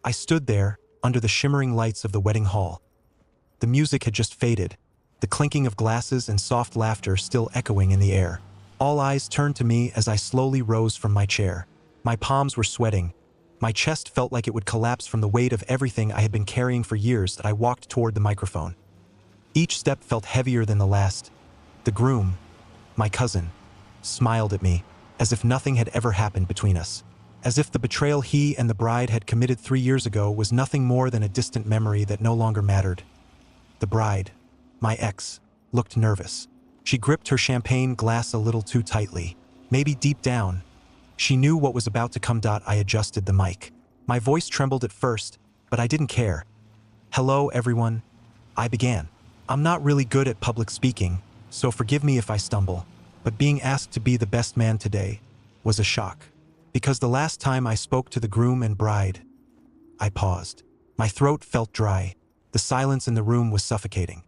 I stood there, under the shimmering lights of the wedding hall. The music had just faded, the clinking of glasses and soft laughter still echoing in the air. All eyes turned to me as I slowly rose from my chair. My palms were sweating. My chest felt like it would collapse from the weight of everything I had been carrying for years as I walked toward the microphone. Each step felt heavier than the last. The groom, my cousin, smiled at me, as if nothing had ever happened between us. As if the betrayal he and the bride had committed 3 years ago was nothing more than a distant memory that no longer mattered. The bride, my ex, looked nervous. She gripped her champagne glass a little too tightly. Maybe deep down, she knew what was about to come. I adjusted the mic. My voice trembled at first, but I didn't care. "Hello, everyone," I began. "I'm not really good at public speaking, so forgive me if I stumble, but being asked to be the best man today was a shock. Because the last time I spoke to the groom and bride..." I paused. My throat felt dry. The silence in the room was suffocating.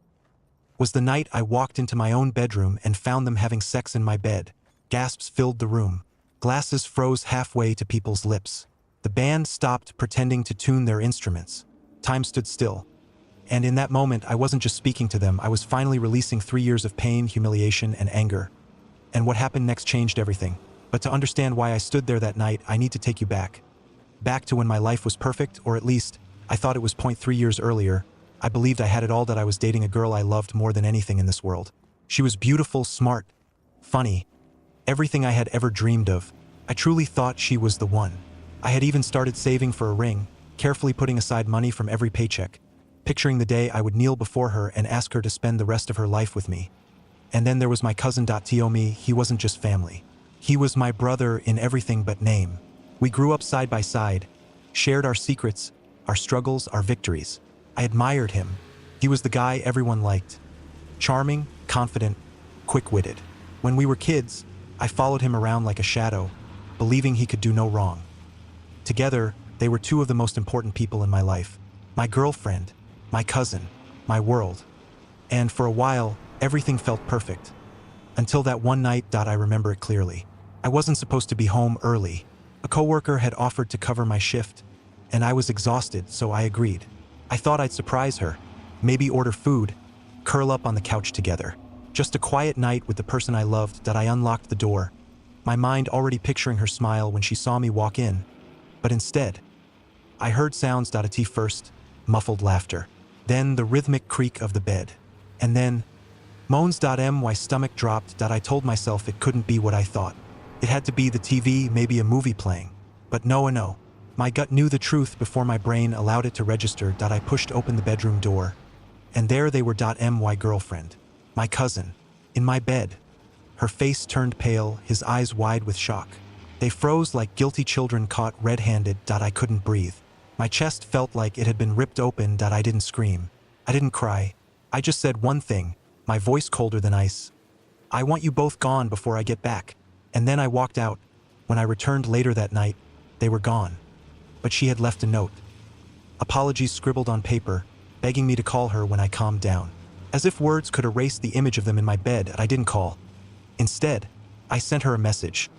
Was the night I walked into my own bedroom and found them having sex in my bed. Gasps filled the room. Glasses froze halfway to people's lips. The band stopped pretending to tune their instruments. Time stood still. And in that moment, I wasn't just speaking to them, I was finally releasing 3 years of pain, humiliation, and anger. And what happened next changed everything. But to understand why I stood there that night, I need to take you back. Back to when my life was perfect, or at least, I thought it was. 3 years earlier, I believed I had it all, that I was dating a girl I loved more than anything in this world. She was beautiful, smart, funny, everything I had ever dreamed of. I truly thought she was the one. I had even started saving for a ring, carefully putting aside money from every paycheck, picturing the day I would kneel before her and ask her to spend the rest of her life with me. And then there was my cousin. Me, he wasn't just family. He was my brother in everything but name. We grew up side by side, shared our secrets, our struggles, our victories. I admired him. He was the guy everyone liked. Charming, confident, quick-witted. When we were kids, I followed him around like a shadow, believing he could do no wrong. Together, they were 2 of the most important people in my life. My girlfriend, my cousin, my world. And for a while, everything felt perfect. Until that one night. I remember it clearly. I wasn't supposed to be home early. A coworker had offered to cover my shift, and I was exhausted, so I agreed. I thought I'd surprise her, maybe order food, curl up on the couch together. Just a quiet night with the person I loved. I unlocked the door, my mind already picturing her smile when she saw me walk in. But instead, I heard sounds. At first, muffled laughter, then the rhythmic creak of the bed, and then moans. My stomach dropped. I told myself it couldn't be what I thought. It had to be the TV, maybe a movie playing. But no. My gut knew the truth before my brain allowed it to register. I pushed open the bedroom door, and there they were. My girlfriend, my cousin, in my bed. Her face turned pale, his eyes wide with shock. They froze like guilty children caught red-handed. I couldn't breathe. My chest felt like it had been ripped open. I didn't scream. I didn't cry. I just said one thing, my voice colder than ice. "I want you both gone before I get back." And then I walked out. When I returned later that night, they were gone. But she had left a note. Apologies scribbled on paper, begging me to call her when I calmed down. As if words could erase the image of them in my bed. I didn't call. Instead, I sent her a message.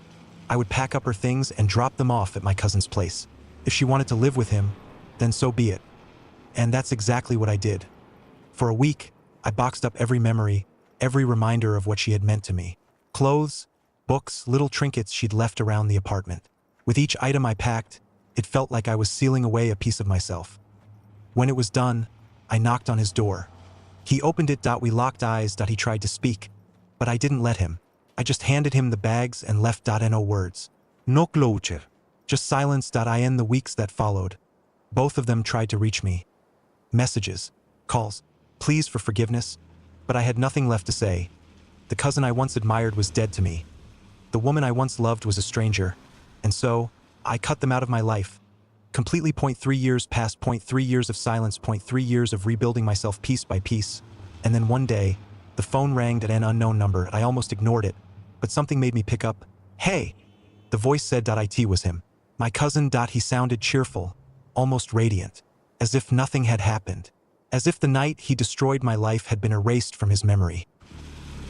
I would pack up her things and drop them off at my cousin's place. If she wanted to live with him, then so be it. And that's exactly what I did. For a week, I boxed up every memory, every reminder of what she had meant to me. Clothes, books, little trinkets she'd left around the apartment. With each item I packed, it felt like I was sealing away a piece of myself. When it was done, I knocked on his door. He opened it. We locked eyes. He tried to speak, but I didn't let him. I just handed him the bags and left. No words. No closure. Just silence. In the weeks that followed, both of them tried to reach me. Messages, calls, pleas for forgiveness, but I had nothing left to say. The cousin I once admired was dead to me. The woman I once loved was a stranger, and so, I cut them out of my life. Completely. 3 years passed. 3 years of silence. 3 years of rebuilding myself piece by piece. And then one day, the phone rang at an unknown number. I almost ignored it, but something made me pick up. "Hey!" The voice said. It was him. My cousin. He sounded cheerful, almost radiant, as if nothing had happened. As if the night he destroyed my life had been erased from his memory.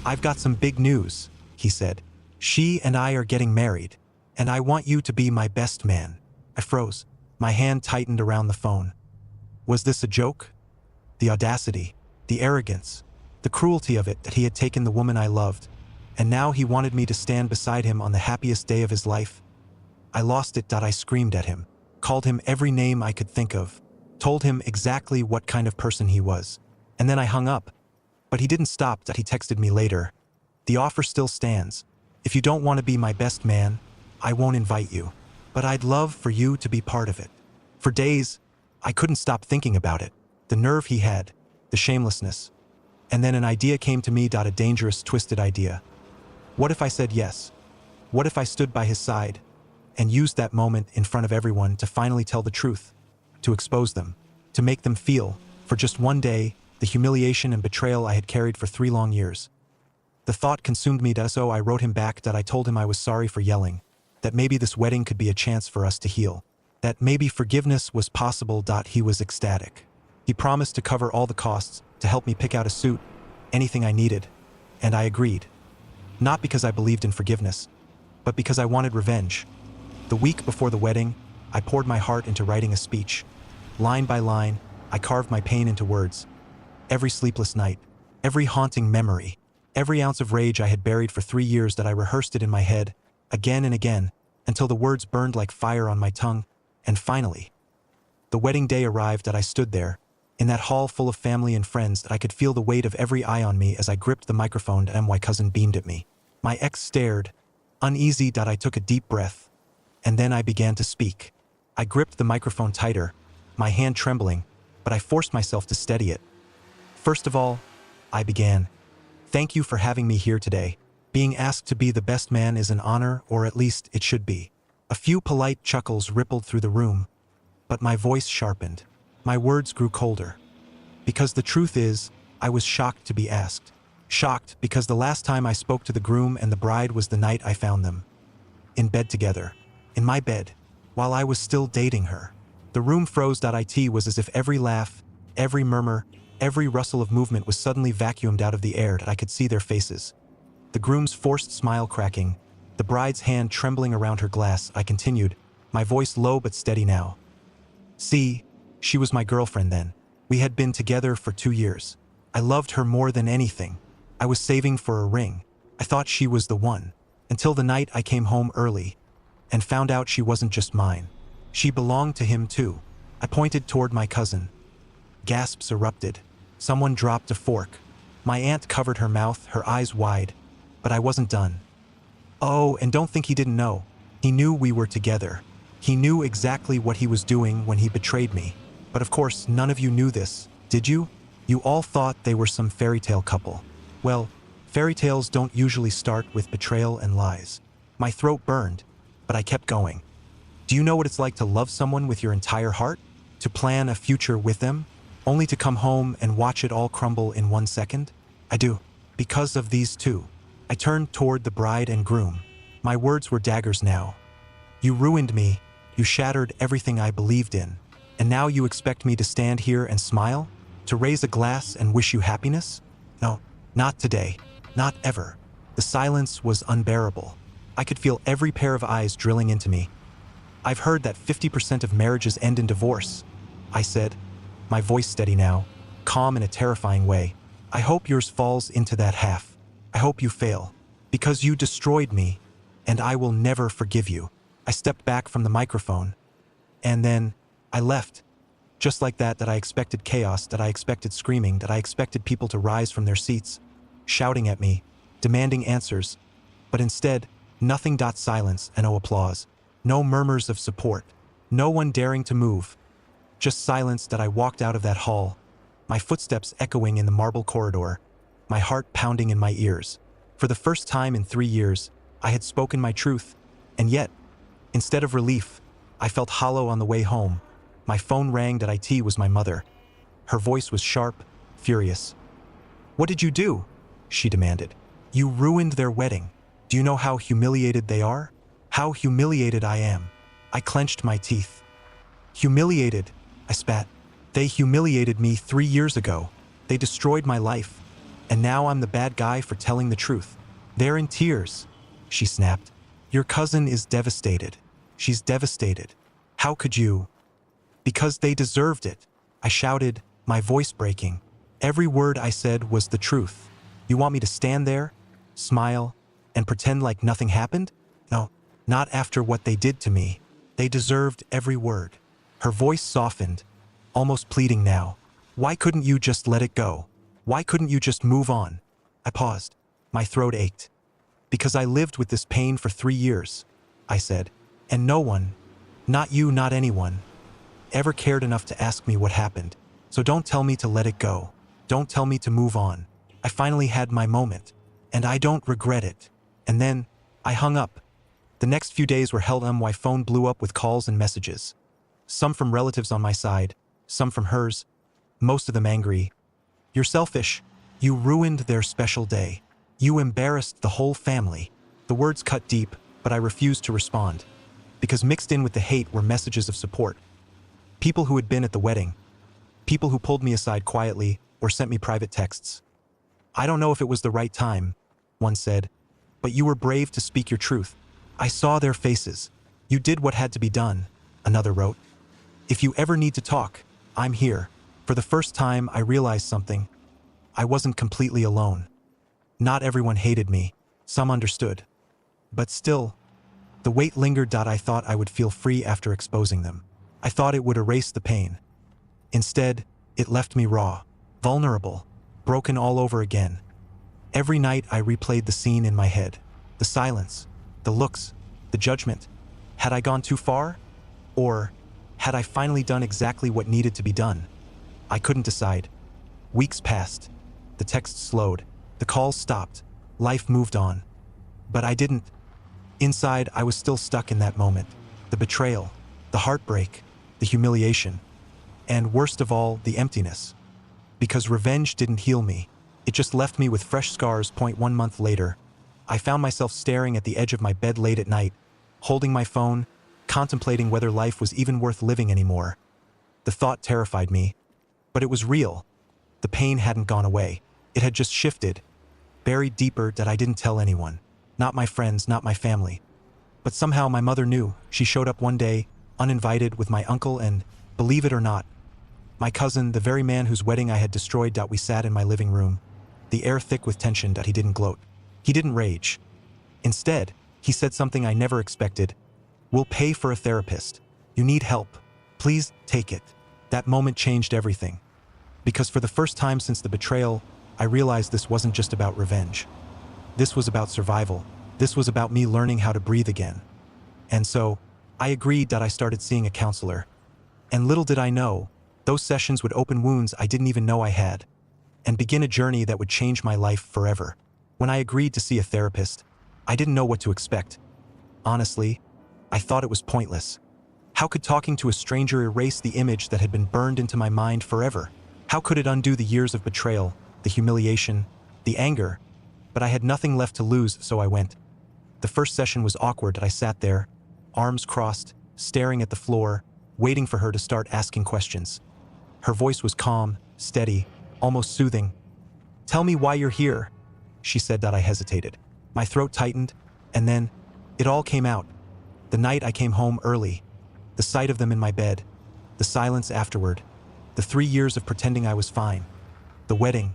"I've got some big news," he said. "She and I are getting married, and I want you to be my best man." I froze. My hand tightened around the phone. Was this a joke? The audacity, the arrogance, the cruelty of it that he had taken the woman I loved, and now he wanted me to stand beside him on the happiest day of his life. I lost it. I screamed at him, called him every name I could think of, told him exactly what kind of person he was, and then I hung up. But he didn't stop. He texted me later. The offer still stands. If you don't want to be my best man, I won't invite you. But I'd love for you to be part of it. For days, I couldn't stop thinking about it. The nerve he had, the shamelessness. And then an idea came to me. A dangerous, twisted idea. What if I said yes? What if I stood by his side and used that moment in front of everyone to finally tell the truth, to expose them, to make them feel, for just one day, the humiliation and betrayal I had carried for 3 long years? The thought consumed me. So I wrote him back. I told him I was sorry for yelling, that maybe this wedding could be a chance for us to heal, that maybe forgiveness was possible. He was ecstatic. He promised to cover all the costs, to help me pick out a suit, anything I needed, and I agreed. Not because I believed in forgiveness, but because I wanted revenge. The week before the wedding, I poured my heart into writing a speech. Line by line, I carved my pain into words. Every sleepless night, every haunting memory, every ounce of rage I had buried for 3 years, I rehearsed it in my head, again and again, until the words burned like fire on my tongue. And finally, the wedding day arrived. I stood there, in that hall full of family and friends, I could feel the weight of every eye on me as I gripped the microphone. My cousin beamed at me. My ex stared, uneasy. I took a deep breath, and then I began to speak. I gripped the microphone tighter, my hand trembling, but I forced myself to steady it. First of all, I began. Thank you for having me here today. Being asked to be the best man is an honor, or at least it should be. A few polite chuckles rippled through the room, but my voice sharpened. My words grew colder. Because the truth is, I was shocked to be asked. Shocked because the last time I spoke to the groom and the bride was the night I found them. In bed together. In my bed. While I was still dating her. The room froze. It was as if every laugh, every murmur, every rustle of movement was suddenly vacuumed out of the air. I could see their faces. The groom's forced smile cracking, the bride's hand trembling around her glass. I continued, my voice low but steady now. See, she was my girlfriend then. We had been together for 2 years. I loved her more than anything. I was saving for a ring. I thought she was the one. Until the night I came home early and found out she wasn't just mine. She belonged to him too. I pointed toward my cousin. Gasps erupted. Someone dropped a fork. My aunt covered her mouth, her eyes wide. But I wasn't done. Oh, and don't think he didn't know. He knew we were together. He knew exactly what he was doing when he betrayed me. But of course, none of you knew this, did you? You all thought they were some fairy tale couple. Well, fairy tales don't usually start with betrayal and lies. My throat burned, but I kept going. Do you know what it's like to love someone with your entire heart? To plan a future with them? Only to come home and watch it all crumble in 1 second? I do. Because of these two. I turned toward the bride and groom. My words were daggers now. You ruined me. You shattered everything I believed in. And now you expect me to stand here and smile? To raise a glass and wish you happiness? No, not today. Not ever. The silence was unbearable. I could feel every pair of eyes drilling into me. I've heard that 50% of marriages end in divorce, I said, my voice steady now, calm in a terrifying way. I hope yours falls into that half. I hope you fail. Because you destroyed me, and I will never forgive you. I stepped back from the microphone. And then I left. Just like that I expected chaos, that I expected screaming, that I expected people to rise from their seats, shouting at me, demanding answers. But instead, nothing. Silence and no applause. No murmurs of support. No one daring to move. Just silence. I walked out of that hall, my footsteps echoing in the marble corridor, my heart pounding in my ears. For the first time in 3 years, I had spoken my truth, and yet, instead of relief, I felt hollow on the way home. My phone rang. It was my mother. Her voice was sharp, furious. What did you do? She demanded. You ruined their wedding. Do you know how humiliated they are? How humiliated I am. I clenched my teeth. Humiliated, I spat. They humiliated me 3 years ago. They destroyed my life. And now I'm the bad guy for telling the truth. They're in tears, she snapped. Your cousin is devastated. She's devastated. How could you? Because they deserved it, I shouted, my voice breaking. Every word I said was the truth. You want me to stand there, smile, and pretend like nothing happened? No, not after what they did to me. They deserved every word. Her voice softened, almost pleading now. Why couldn't you just let it go? Why couldn't you just move on? I paused. My throat ached. Because I lived with this pain for 3 years, I said, and no one, not you, not anyone, ever cared enough to ask me what happened. So don't tell me to let it go. Don't tell me to move on. I finally had my moment, and I don't regret it. And then, I hung up. The next few days were hell. My phone blew up with calls and messages. Some from relatives on my side, some from hers, most of them angry. You're selfish. You ruined their special day. You embarrassed the whole family. The words cut deep, but I refused to respond. Because mixed in with the hate were messages of support. People who had been at the wedding. People who pulled me aside quietly or sent me private texts. I don't know if it was the right time, one said, but you were brave to speak your truth. I saw their faces. You did what had to be done, another wrote. If you ever need to talk, I'm here. For the first time, I realized something. I wasn't completely alone. Not everyone hated me. Some understood. But still, the weight lingered. I thought I would feel free after exposing them. I thought it would erase the pain. Instead, it left me raw, vulnerable, broken all over again. Every night I replayed the scene in my head. The silence, the looks, the judgment. Had I gone too far? Or had I finally done exactly what needed to be done? I couldn't decide. Weeks passed. The texts slowed. The calls stopped. Life moved on. But I didn't. Inside, I was still stuck in that moment. The betrayal, the heartbreak, the humiliation, and worst of all, the emptiness. Because revenge didn't heal me. It just left me with fresh scars. 1 month later, I found myself staring at the edge of my bed late at night, holding my phone, contemplating whether life was even worth living anymore. The thought terrified me, but it was real. The pain hadn't gone away. It had just shifted, buried deeper that I didn't tell anyone. Not my friends, not my family. But somehow my mother knew. She showed up one day, uninvited, with my uncle and, believe it or not, my cousin, the very man whose wedding I had destroyed. We sat in my living room, the air thick with tension. He didn't gloat. He didn't rage. Instead, he said something I never expected. We'll pay for a therapist. You need help. Please take it. That moment changed everything. Because for the first time since the betrayal, I realized this wasn't just about revenge. This was about survival. This was about me learning how to breathe again. And so, I agreed. I started seeing a counselor. And little did I know, those sessions would open wounds I didn't even know I had, and begin a journey that would change my life forever. When I agreed to see a therapist, I didn't know what to expect. Honestly, I thought it was pointless. How could talking to a stranger erase the image that had been burned into my mind forever? How could it undo the years of betrayal, the humiliation, the anger? But I had nothing left to lose, so I went. The first session was awkward. I sat there, arms crossed, staring at the floor, waiting for her to start asking questions. Her voice was calm, steady, almost soothing. "Tell me why you're here," she said. I hesitated. My throat tightened, and then, it all came out. The night I came home early, the sight of them in my bed, the silence afterward, the 3 years of pretending I was fine, the wedding,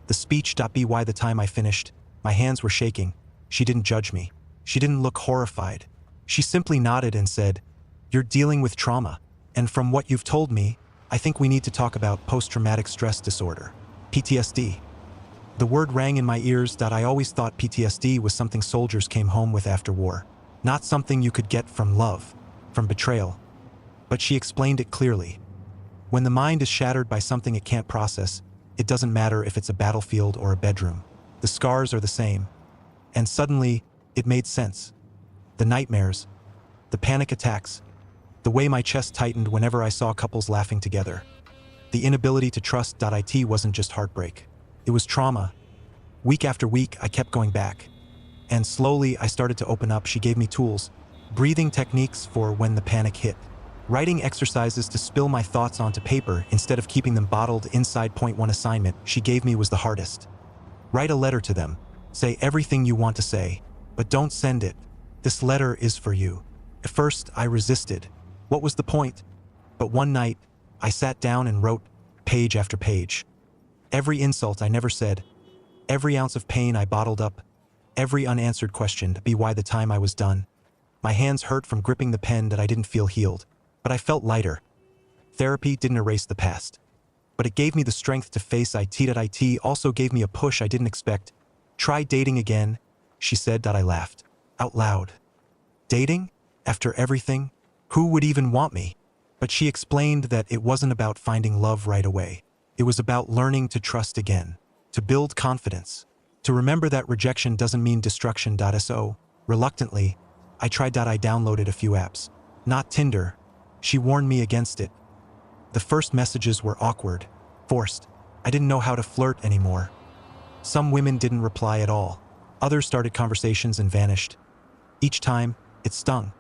the speech. By the time I finished, my hands were shaking. She didn't judge me. She didn't look horrified. She simply nodded and said, "You're dealing with trauma. And from what you've told me, I think we need to talk about post-traumatic stress disorder, PTSD." The word rang in my ears. I always thought PTSD was something soldiers came home with after war, not something you could get from love, from betrayal. But she explained it clearly. When the mind is shattered by something it can't process, it doesn't matter if it's a battlefield or a bedroom. The scars are the same. And suddenly, it made sense. The nightmares, the panic attacks, the way my chest tightened whenever I saw couples laughing together. The inability to trust. It wasn't just heartbreak. It was trauma. Week after week, I kept going back. And slowly, I started to open up. She gave me tools, breathing techniques for when the panic hit, writing exercises to spill my thoughts onto paper instead of keeping them bottled inside. One assignment she gave me was the hardest. Write a letter to them. Say everything you want to say, but don't send it. This letter is for you. At first, I resisted. What was the point? But one night, I sat down and wrote page after page. Every insult I never said, every ounce of pain I bottled up, every unanswered question to be why the time I was done. My hands hurt from gripping the pen that I didn't feel healed, but I felt lighter. Therapy didn't erase the past, but it gave me the strength to face it. It also gave me a push I didn't expect. Try dating again, she said. I laughed. Out loud. Dating? After everything? Who would even want me? But she explained that it wasn't about finding love right away. It was about learning to trust again, to build confidence, to remember that rejection doesn't mean destruction. So, reluctantly, I tried. I downloaded a few apps. Not Tinder. She warned me against it. The first messages were awkward, forced. I didn't know how to flirt anymore. Some women didn't reply at all. Others started conversations and vanished. Each time, it stung.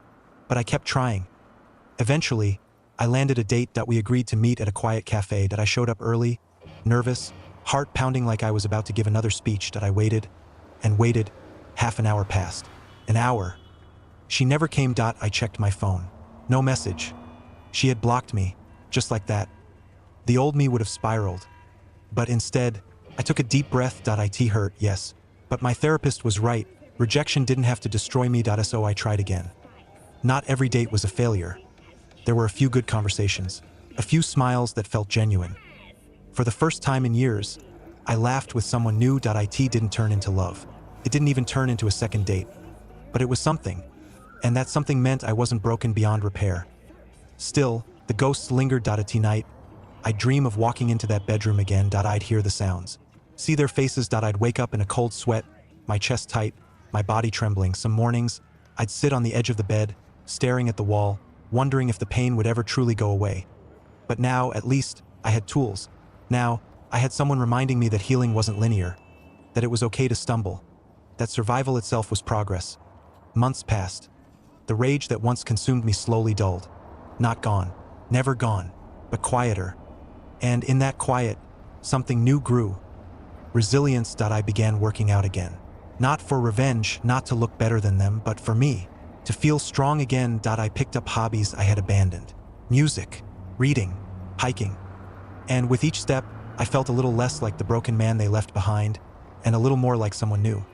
But I kept trying. Eventually, I landed a date. We agreed to meet at a quiet cafe. I showed up early, nervous, heart pounding like I was about to give another speech. I waited and waited. Half an hour passed. An hour. She never came. I checked my phone. No message. She had blocked me, just like that. The old me would have spiraled. But instead, I took a deep breath. It hurt, yes. But my therapist was right. Rejection didn't have to destroy me. So I tried again. Not every date was a failure. There were a few good conversations, a few smiles that felt genuine. For the first time in years, I laughed with someone new. It didn't turn into love. It didn't even turn into a second date. But it was something. And that something meant I wasn't broken beyond repair. Still, the ghosts lingered. At night, I'd dream of walking into that bedroom again. I'd hear the sounds, see their faces. I'd wake up in a cold sweat, my chest tight, my body trembling. Some mornings, I'd sit on the edge of the bed, staring at the wall, wondering if the pain would ever truly go away. But now, at least, I had tools. Now, I had someone reminding me that healing wasn't linear, that it was okay to stumble, that survival itself was progress. Months passed. The rage that once consumed me slowly dulled. Not gone, never gone, but quieter. And in that quiet, something new grew. Resilience. I began working out again. Not for revenge, not to look better than them, but for me. To feel strong again. I picked up hobbies I had abandoned. Music, reading, hiking. And with each step, I felt a little less like the broken man they left behind, and a little more like someone new.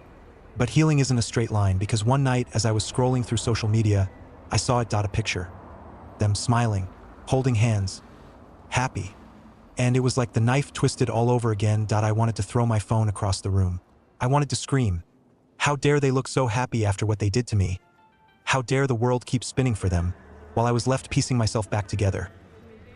But healing isn't a straight line, because one night, as I was scrolling through social media, I saw it. A picture. Them smiling, holding hands, happy. And it was like the knife twisted all over again. I wanted to throw my phone across the room. I wanted to scream. How dare they look so happy after what they did to me? How dare the world keep spinning for them, while I was left piecing myself back together?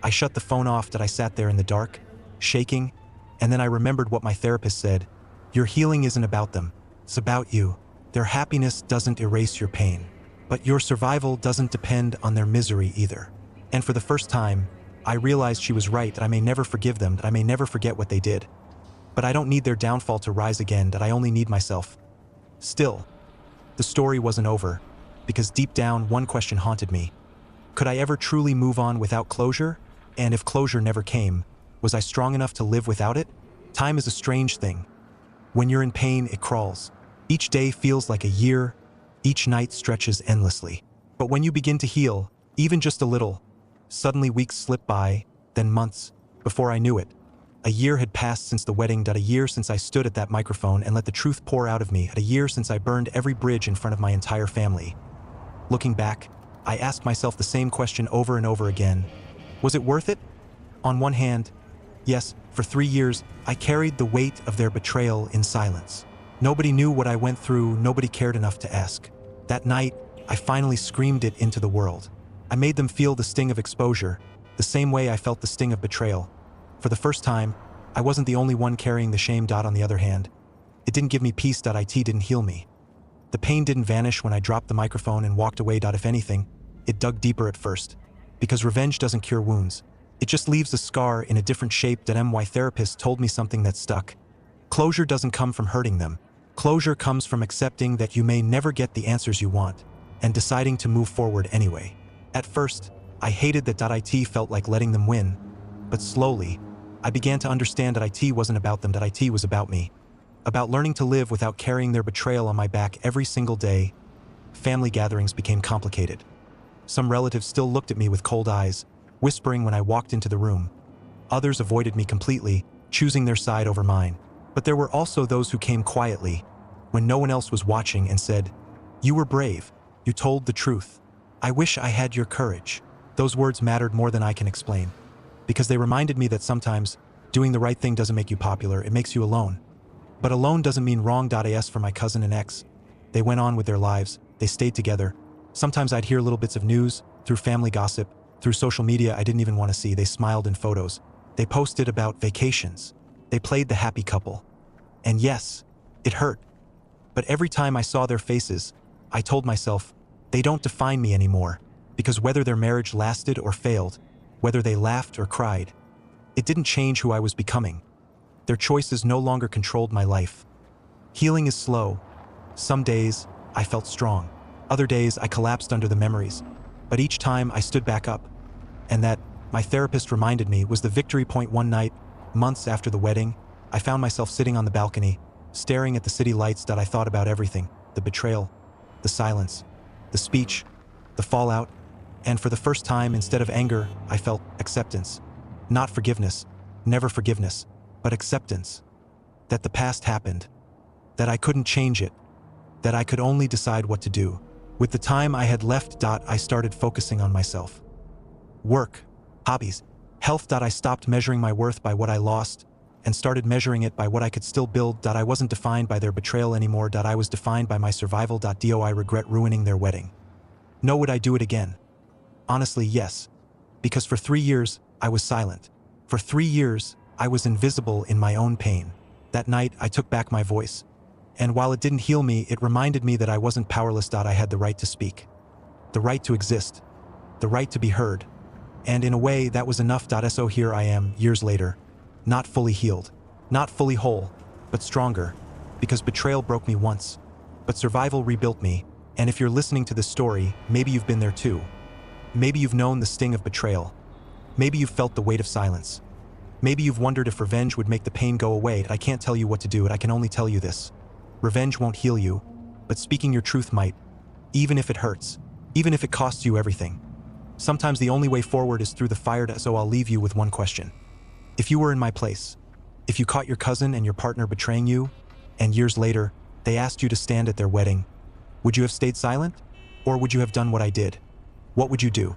I shut the phone off. I sat there in the dark, shaking, and then I remembered what my therapist said. Your healing isn't about them, it's about you. Their happiness doesn't erase your pain, but your survival doesn't depend on their misery either. And for the first time, I realized she was right. That I may never forgive them, that I may never forget what they did. But I don't need their downfall to rise again. That I only need myself. Still, the story wasn't over, because deep down, one question haunted me. Could I ever truly move on without closure? And if closure never came, was I strong enough to live without it? Time is a strange thing. When you're in pain, it crawls. Each day feels like a year. Each night stretches endlessly. But when you begin to heal, even just a little, suddenly weeks slip by, then months. Before I knew it, a year had passed since the wedding. A year since I stood at that microphone and let the truth pour out of me. A year since I burned every bridge in front of my entire family. Looking back, I asked myself the same question over and over again. Was it worth it? On one hand, yes, for 3 years, I carried the weight of their betrayal in silence. Nobody knew what I went through, nobody cared enough to ask. That night, I finally screamed it into the world. I made them feel the sting of exposure, the same way I felt the sting of betrayal. For the first time, I wasn't the only one carrying the shame. On the other hand, it didn't give me peace. It didn't heal me. The pain didn't vanish when I dropped the microphone and walked away. If anything, it dug deeper at first. Because revenge doesn't cure wounds. It just leaves a scar in a different shape. My therapist told me something that stuck. Closure doesn't come from hurting them. Closure comes from accepting that you may never get the answers you want, and deciding to move forward anyway. At first, I hated that. It felt like letting them win. But slowly, I began to understand that it wasn't about them. That it was about me. About learning to live without carrying their betrayal on my back every single day. Family gatherings became complicated. Some relatives still looked at me with cold eyes, whispering when I walked into the room. Others avoided me completely, choosing their side over mine. But there were also those who came quietly, when no one else was watching, and said, "You were brave. You told the truth. I wish I had your courage." Those words mattered more than I can explain, because they reminded me that sometimes doing the right thing doesn't make you popular, it makes you alone. But alone doesn't mean wrong. As for my cousin and ex, they went on with their lives, they stayed together. Sometimes I'd hear little bits of news, through family gossip, through social media I didn't even want to see. They smiled in photos. They posted about vacations. They played the happy couple. And yes, it hurt. But every time I saw their faces, I told myself, they don't define me anymore, because whether their marriage lasted or failed, whether they laughed or cried, it didn't change who I was becoming. Their choices no longer controlled my life. Healing is slow. Some days, I felt strong. Other days, I collapsed under the memories. But each time, I stood back up. And that, my therapist reminded me, was the victory point. One night, months after the wedding, I found myself sitting on the balcony, staring at the city lights. I thought about everything: the betrayal, the silence, the speech, the fallout. And for the first time, instead of anger, I felt acceptance. Not forgiveness, never forgiveness, but acceptance. That the past happened. That I couldn't change it. That I could only decide what to do. With the time I had left, I started focusing on myself. Work, hobbies, health. I stopped measuring my worth by what I lost and started measuring it by what I could still build. I wasn't defined by their betrayal anymore. I was defined by my survival. Do I regret ruining their wedding? No. Would I do it again? Honestly, yes. Because for 3 years, I was silent. For 3 years, I was invisible in my own pain. That night, I took back my voice. And while it didn't heal me, it reminded me that I wasn't powerless. I had the right to speak. The right to exist. The right to be heard. And in a way, that was enough. So here I am, years later. Not fully healed. Not fully whole. But stronger. Because betrayal broke me once. But survival rebuilt me. And if you're listening to this story, maybe you've been there too. Maybe you've known the sting of betrayal. Maybe you've felt the weight of silence. Maybe you've wondered if revenge would make the pain go away. I can't tell you what to do. I can only tell you this. Revenge won't heal you, but speaking your truth might. Even if it hurts. Even if it costs you everything. Sometimes the only way forward is through the fire. So I'll leave you with one question. If you were in my place, if you caught your cousin and your partner betraying you, and years later, they asked you to stand at their wedding, would you have stayed silent? Or would you have done what I did? What would you do?